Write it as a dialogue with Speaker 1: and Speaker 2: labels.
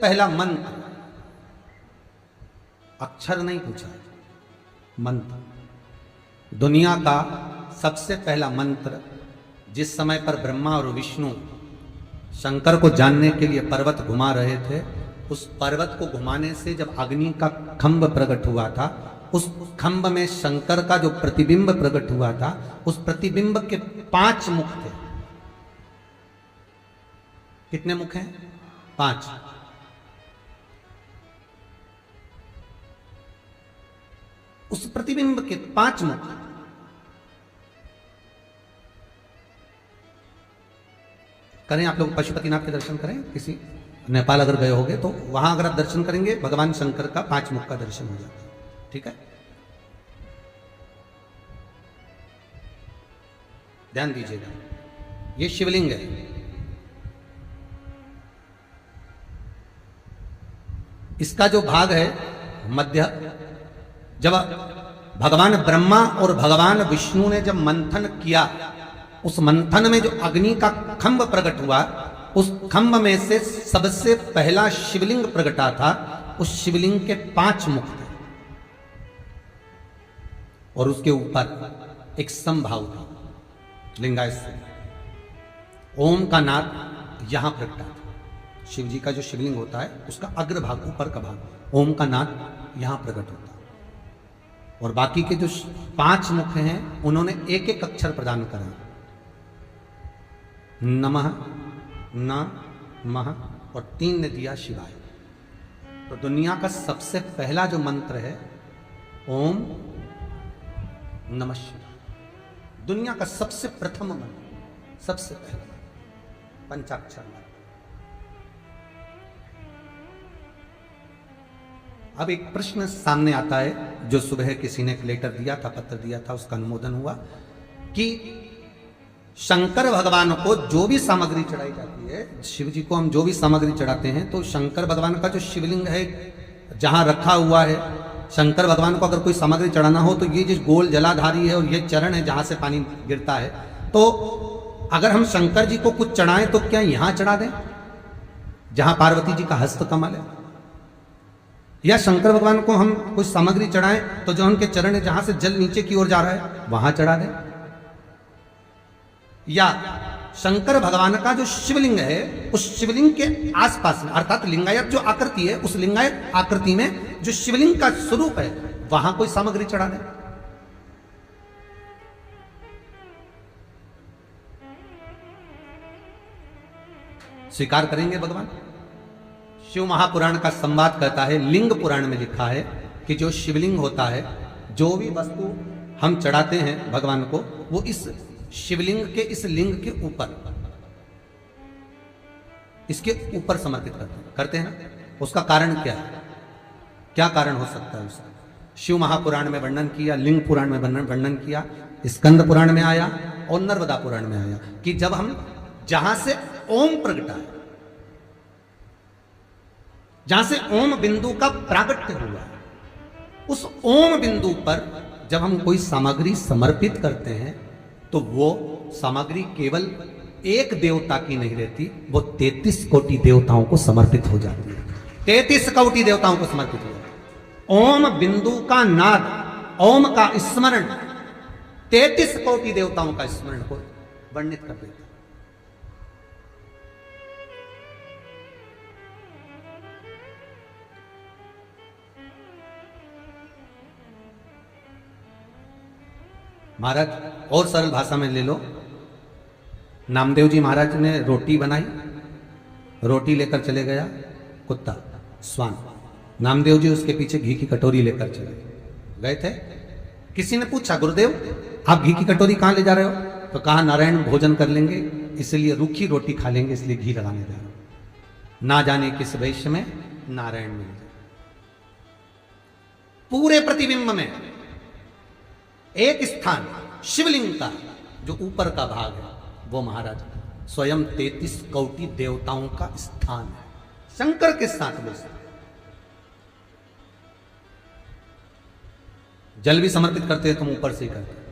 Speaker 1: पहला मंत्र, अक्षर नहीं पूछा, मंत्र। दुनिया का सबसे पहला मंत्र, जिस समय पर ब्रह्मा और विष्णु शंकर को जानने के लिए पर्वत घुमा रहे थे, उस पर्वत को घुमाने से जब अग्नि का खंभ प्रकट हुआ था, उस खंभ में शंकर का जो प्रतिबिंब प्रकट हुआ था, उस प्रतिबिंब के 5 मुख थे। कितने मुख हैं? 5। उस प्रतिबिंब के 5 मुख। करें आप लोग पशुपतिनाथ के दर्शन करें, किसी नेपाल अगर गए होंगे तो वहां अगर आप दर्शन करेंगे, भगवान शंकर का 5 मुख का दर्शन हो जाता है। ठीक है, ध्यान दीजिएगा, ये शिवलिंग है। इसका जो भाग है मध्य, जब भगवान ब्रह्मा और भगवान विष्णु ने जब मंथन किया, उस मंथन में जो अग्नि का खंभ प्रकट हुआ, उस खंभ में से सबसे पहला शिवलिंग प्रकटा था। उस शिवलिंग के 5 मुख थे और उसके ऊपर एक समभाव था, लिंगायत। ओम का नाद यहां प्रकटा था। शिव जी का जो शिवलिंग होता है, उसका अग्रभाग, ऊपर का भाग, ओम का नाद यहां प्रकट होता है। और बाकी के जो 5 मुख हैं, उन्होंने एक एक अक्षर प्रदान करा। नमः, न, मह और 3 ने दिया शिवाय। तो दुनिया का सबसे पहला जो मंत्र है ओम नमः शिवाय। दुनिया का सबसे प्रथम मंत्र, सबसे पहला पंचाक्षर मंत्र। अब एक प्रश्न सामने आता है, जो सुबह किसी ने एक लेटर दिया था, पत्र दिया था, उसका अनुमोदन हुआ कि शंकर भगवान को जो भी सामग्री चढ़ाई जाती है, शिव जी को हम जो भी सामग्री चढ़ाते हैं, तो शंकर भगवान का जो शिवलिंग है जहां रखा हुआ है, शंकर भगवान को अगर कोई सामग्री चढ़ाना हो तो ये जिस गोल जलाधारी है और ये चरण है जहां से पानी गिरता है, तो अगर हम शंकर जी को कुछ चढ़ाएं तो क्या यहां चढ़ा दें जहां पार्वती जी का हस्त कमल है, या शंकर भगवान को हम कुछ सामग्री चढ़ाएं तो जो उनके चरण है जहां से जल नीचे की ओर जा रहा है वहां चढ़ा दें, या शंकर भगवान का जो शिवलिंग है उस शिवलिंग के आसपास में, अर्थात लिंगायत जो आकृति है, उस लिंगायत आकृति में जो शिवलिंग का स्वरूप है वहां कोई सामग्री चढ़ा दें। स्वीकार करेंगे भगवान? शिव महापुराण का संवाद कहता है, लिंग पुराण में लिखा है कि जो शिवलिंग होता है, जो भी वस्तु हम चढ़ाते हैं भगवान को, वो इस शिवलिंग के, इस लिंग के ऊपर, इसके ऊपर समर्पित करते हैं ना। उसका कारण क्या है? क्या कारण हो सकता है उसका? शिव महापुराण में वर्णन किया, लिंग पुराण में वर्णन किया, स्कंद पुराण में आया और नर्मदा पुराण में आया कि जब हम जहां से ओम प्रगटा है, जहां से ओम बिंदु का प्रागट्य हुआ, उस ओम बिंदु पर जब हम कोई सामग्री समर्पित करते हैं तो वो सामग्री केवल एक देवता की नहीं रहती, वो 33 कोटि देवताओं को समर्पित हो जाती है। 33 कोटि देवताओं को समर्पित हो जाती है। ओम बिंदु का नाद, ओम का स्मरण 33 कोटि देवताओं का स्मरण को वर्णित कर देता है। महाराज और सरल भाषा में ले लो, नामदेव जी महाराज ने रोटी बनाई, रोटी लेकर चले गया कुत्ता, स्वान। नामदेव जी उसके पीछे घी की कटोरी लेकर चले गए थे। किसी ने पूछा, गुरुदेव आप घी की कटोरी कहां ले जा रहे हो? तो कहा नारायण भोजन कर लेंगे, इसलिए रूखी रोटी खा लेंगे, इसलिए घी लगाने जा रहे हो। ना जाने किस वेश में नारायण मिल जाए। पूरे प्रतिबिंब में एक स्थान शिवलिंग का जो ऊपर का भाग है, वो महाराज स्वयं 33 कोटि देवताओं का स्थान है, शंकर के साथ में। जल भी समर्पित करते हैं तुम ऊपर से ही करते।